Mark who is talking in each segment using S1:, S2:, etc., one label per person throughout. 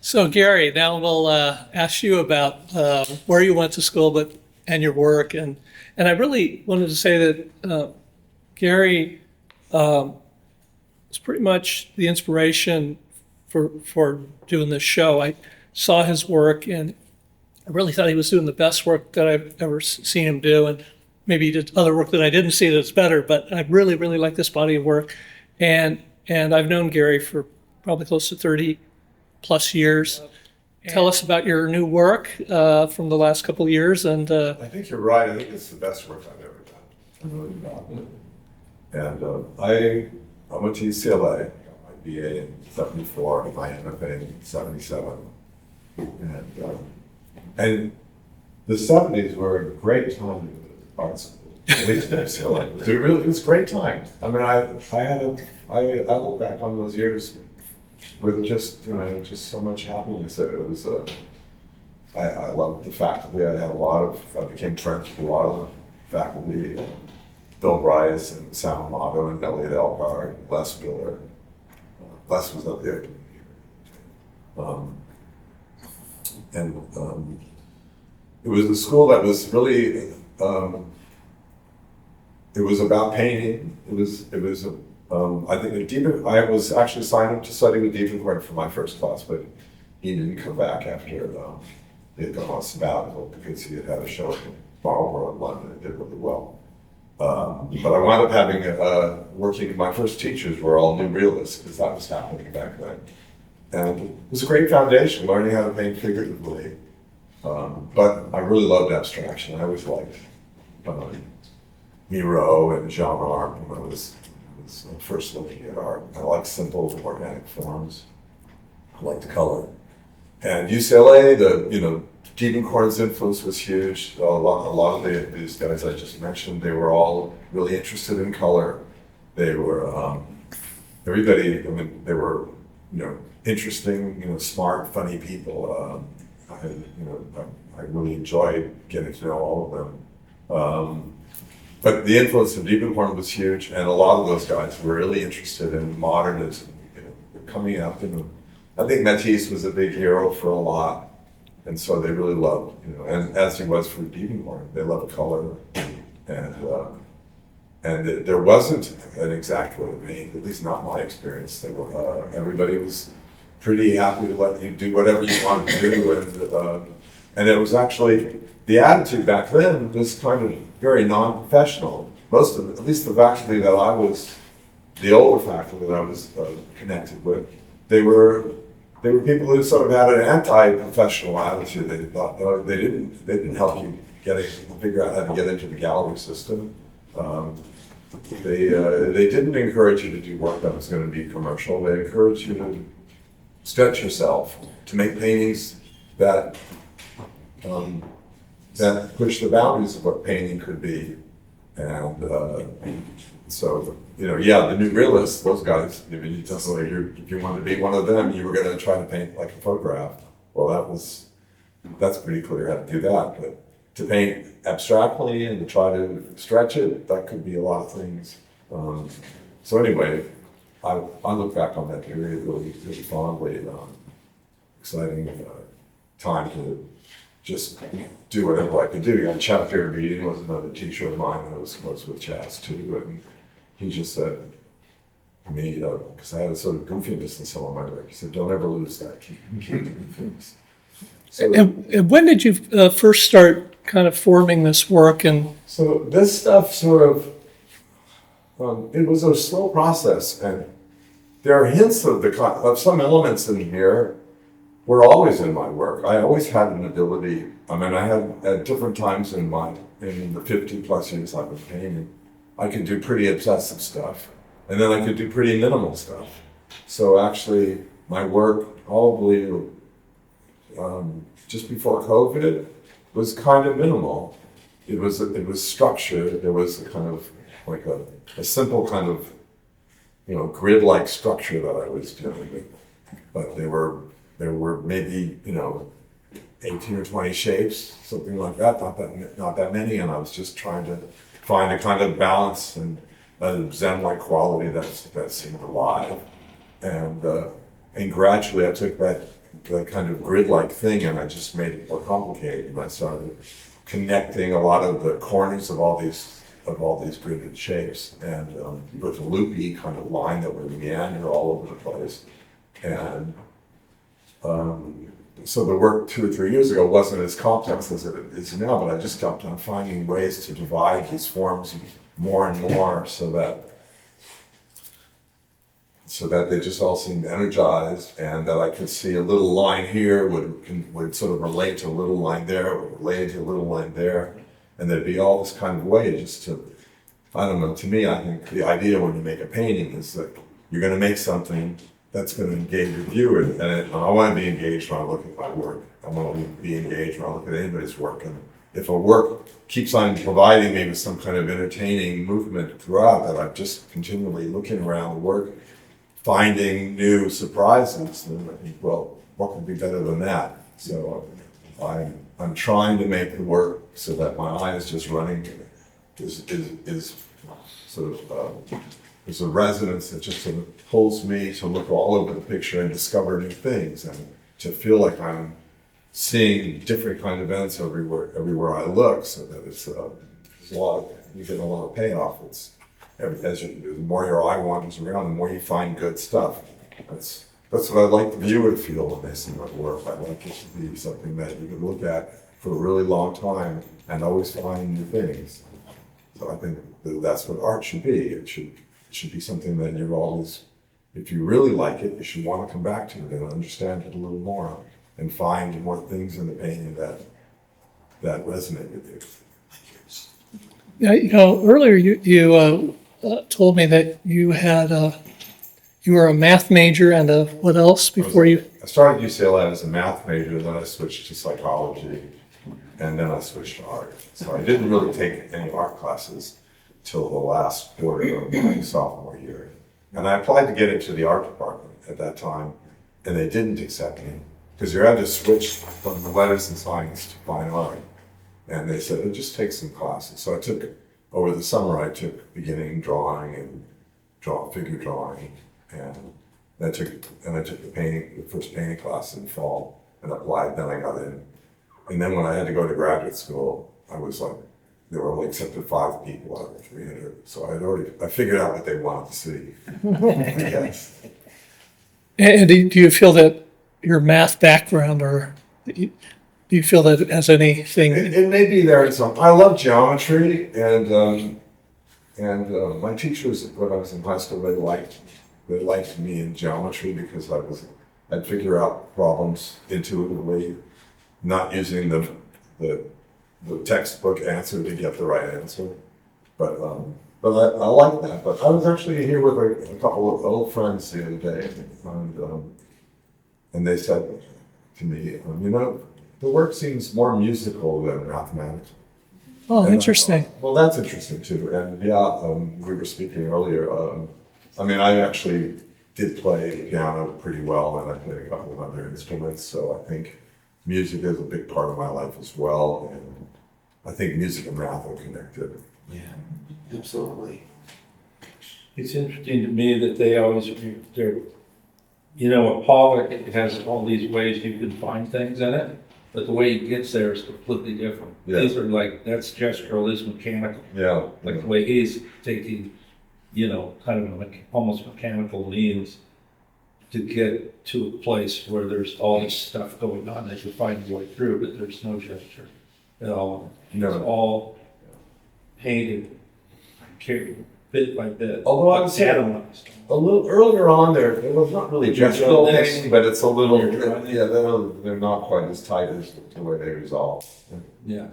S1: So Gary, now we'll ask you about where you went to school, and your work, and I really wanted to say that Gary was pretty much the inspiration for doing this show. I saw his work, and I really thought he was doing the best work that I've ever seen him do, and maybe he did other work that I didn't see that's better. But I really, really like this body of work, and I've known Gary for probably close to 30+ years. Tell us about your new work from the last couple of years. And
S2: I think you're right. I think it's the best work I've ever done. I'm really proud of it. And I went to UCLA, got my BA in '74, my MFA in '77. And the '70s were a great time to go to art school, at least in UCLA. It was a great time. I mean, I look back on those years with just so much happiness. It was I loved the faculty. I became friends with a lot of the faculty, Bill Bryce and Sam Amato and Elliot Elgar and Les Miller. Les was up there. It was a school that was really it was about painting. I think I was actually signed up to study with David Lloyd for my first class, but he didn't come back after he had gone on sabbatical because he had a show in Marlborough in London and did really well. But I wound up working, my first teachers were all new realists because that was happening back then. And it was a great foundation, learning how to paint figuratively. But I really loved abstraction. I always liked Miro and genre art when I was first looking at art. I like simple organic forms. I like the color. And UCLA, Diebenkorn's influence was huge. A lot of these guys I just mentioned, they were all really interested in color. They were everybody. I mean, they were interesting, smart, funny people. I really enjoyed getting to know all of them. But the influence of Diebenkorn was huge, and a lot of those guys were really interested in modernism, coming up. I think Matisse was a big hero for a lot, and so they really loved, and as he was for Diebenkorn, they loved color, and there wasn't an exact way to paint, at least not my experience. Everybody was pretty happy to let you do whatever you wanted to do, and it was actually, the attitude back then was kind of very non-professional. Most of it, at least the faculty that I was, the older faculty that I was connected with, they were people who sort of had an anti-professional attitude. They thought they didn't help you figure out how to get into the gallery system. They didn't encourage you to do work that was going to be commercial. They encouraged you to stretch yourself, to make paintings that push the boundaries of what painting could be. And so, the new realists, those guys, if you wanted to be one of them, you were going to try to paint like a photograph. Well, that's pretty clear how to do that. But to paint abstractly and to try to stretch it, that could be a lot of things. So anyway, I look back on that period really, really fondly. Exciting time to just do whatever I could do. You know, Chad Fairbeat was another teacher of mine that was close with Chaz too, and he just said to me, because I had a sort of goofiness in some of my work, he said, "Don't ever lose that. Keep doing things." So,
S1: and when did you first start kind of forming this work? And
S2: so this stuff sort of, it was a slow process, and there are hints of some elements in here were always in my work. I always had an ability. I mean, I had at different times in the 50+ years I've been painting, I could do pretty obsessive stuff, and then I could do pretty minimal stuff. So actually, my work probably just before COVID was kind of minimal. It was structured. There was a kind of like a simple kind of grid-like structure that I was doing, but there were maybe 18 or 20 shapes, something like that. Not that many, and I was just trying to find a kind of balance and a Zen-like quality that seemed alive. And gradually I took that the kind of grid-like thing, and I just made it more complicated. And I started connecting a lot of the corners of all these gridded shapes, and with a loopy kind of line that would meander all over the place. And so the work 2 or 3 years ago wasn't as complex as it is now, but I just kept on finding ways to divide these forms more and more so that they just all seemed energized, and that I could see a little line here would sort of relate to a little line there, would relate to a little line there, and there'd be all this kind of way just to, I don't know, to me, I think the idea when you make a painting is that you're going to make something that's going to engage the viewer, and I want to be engaged when I look at my work. I want to be engaged when I look at anybody's work, and if a work keeps on providing me with some kind of entertaining movement throughout, that I'm just continually looking around the work, finding new surprises, and I think, well, what could be better than that? So I'm trying to make the work so that my eye is just running, is sort of, there's a resonance that just sort of pulls me to look all over the picture and discover new things, and to feel like I'm seeing different kind of events everywhere I look, so that it's you get a lot of payoff. The more your eye wanders around, the more you find good stuff. That's what I'd like the viewer to feel when they see my work. I'd like it to be something that you can look at for a really long time and always find new things. So I think that's what art should be. It should be something that you're always, if you really like it, you should want to come back to it and understand it a little more and find more things in the painting that resonate with you.
S1: Yeah, earlier you told me that you were a math major and what else before you?
S2: I started UCLA as a math major, then I switched to psychology, and then I switched to art. So I didn't really take any art classes till the last quarter of my sophomore year. And I applied to get into the art department at that time, and they didn't accept me because you had to switch from the letters and science to fine art. And they said, just take some classes. So over the summer, I took beginning drawing and figure drawing. And I took the first painting class in fall and applied, then I got in. And then when I had to go to graduate school, I was like, they were only accepted 5 people out of 300. So I figured out what they wanted to see. Yes.
S1: And do you feel that your math background, or do you feel that it has anything?
S2: It may be there in some. I love geometry, and my teachers when I was in high school, they liked me in geometry because I'd figure out problems intuitively, not using the textbook answer to get the right answer. But I like that. But I was actually here with a couple of old friends the other day, and they said to me, the work seems more musical than mathematical.
S1: Oh, interesting.
S2: Well, that's interesting too. And yeah, we were speaking earlier. I actually did play piano pretty well, and I played a couple of other instruments. So I think music is a big part of my life as well. And I think music and math are connected.
S3: Yeah, absolutely. It's interesting to me that they always, a PALLER, it has all these ways you can find things in it, but the way he gets there is completely different.
S2: Yeah.
S3: These are that's gestural, is mechanical.
S2: Yeah.
S3: Like the way he's taking, kind of almost mechanical means to get to a place where there's all this stuff going on that you find your way through, but there's no gesture at all.
S2: No.
S3: It's all painted, bit by bit.
S2: Although I would say
S3: atomized.
S2: a little earlier on there, it was not really gestural painting, but it's a little, yeah, they're not quite as tight as the way they resolve.
S3: Yeah.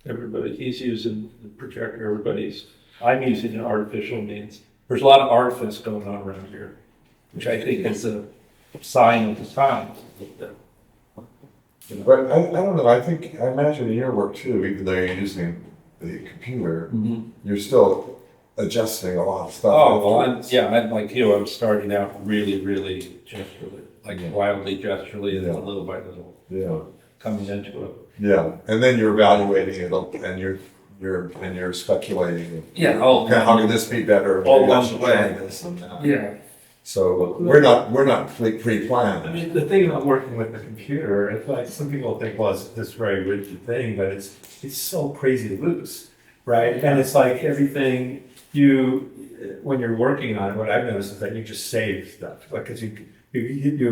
S3: He's using the projector, I'm using an artificial means. There's a lot of artifice going on around here, which I think is a sign of the times.
S2: But I don't know, I imagine in your work too, even though you're using the computer, you're still adjusting a lot of stuff.
S3: Oh, well, I'm like you, I'm starting out really, really gesturally, wildly gesturally, and then little by little.
S2: Yeah.
S3: Coming into it.
S2: Yeah, and then you're evaluating it, and you're speculating.
S3: Yeah.
S2: How can this be better?
S3: All
S2: Maybe I
S3: along
S2: should
S3: the way.
S2: try this and that.
S3: Yeah.
S2: So we're not pre-planned.
S4: I mean, the thing about working with the computer, it's like some people think, well, it's this very rigid thing, but it's so crazy loose, right? And it's like everything when you're working on it, what I've noticed is that you just save stuff, like, because you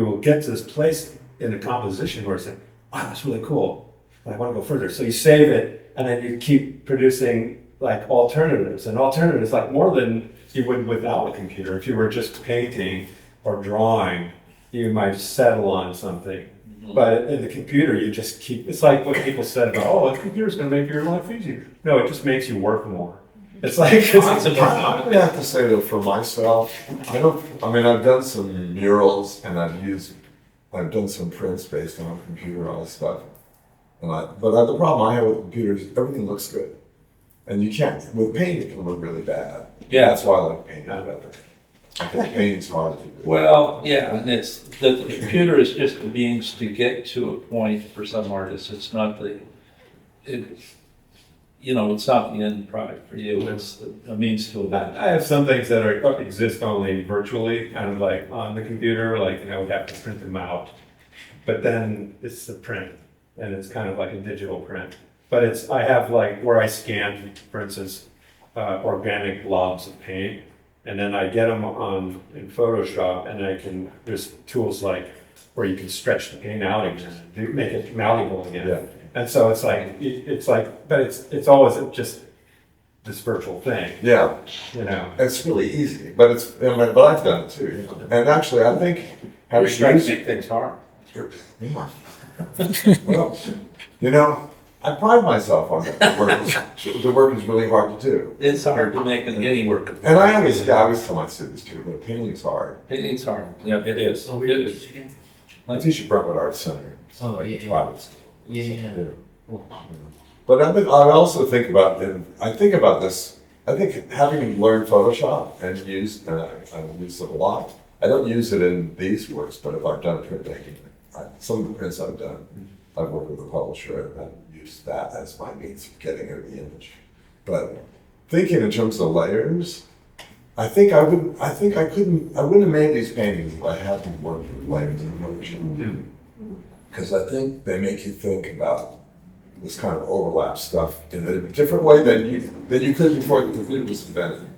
S4: will get to this place in the composition where it's like, wow, that's really cool. I want to go further. So you save it, and then you keep producing like alternatives, and alternatives like more than you would without a computer. If you were just painting or drawing, you might settle on something. But in the computer, you just keep, it's like what people said about, oh, a computer's gonna make your life easier. No, it just makes you work more. It's like,
S2: I would have to say though, for myself, I've done some murals and I've done some prints based on computerized stuff. But the problem I have with computers, everything looks good. And you can't, with paint, it can look really bad.
S3: Yeah.
S2: That's why I like painting better. I think painting's hard to do.
S3: Well, yeah, and it's, the computer is just a means to get to a point for some artists. It's not it's not the end product for you. It's a means to an end.
S4: I have some things that exist only virtually, kind of like on the computer, like, we have to print them out. But then it's the print, and it's kind of like a digital print. But I have like where I scan, for instance, organic blobs of paint, and then I get them in Photoshop, and there's tools like where you can stretch the paint out again, make it malleable again.
S2: Yeah.
S4: And so it's like, but it's always just this virtual thing,
S2: Yeah, it's really easy, but but I've done it too. And actually, I think
S3: You're
S2: having
S3: trying to
S2: used
S3: make things hard.
S2: well, I pride myself on that. The work is really hard to do.
S3: It's hard to make any work.
S2: And I always tell my students too, but painting's hard.
S3: Painting's hard. Yeah, it is. It is.
S2: I teach at Brentwood Arts Center.
S5: Oh, yeah.
S2: Private school.
S5: Yeah.
S2: But I also think about this. I think having learned Photoshop and I've used it a lot. I don't use it in these works, but if I've done printmaking, some of the prints I've done, I've worked with a publisher and used that as my means of getting at the image. But thinking in terms of layers, I wouldn't have made these paintings if I hadn't worked with layers in Photoshop. Because I think they make you think about this kind of overlap stuff in a different way than you could before the computer was invented.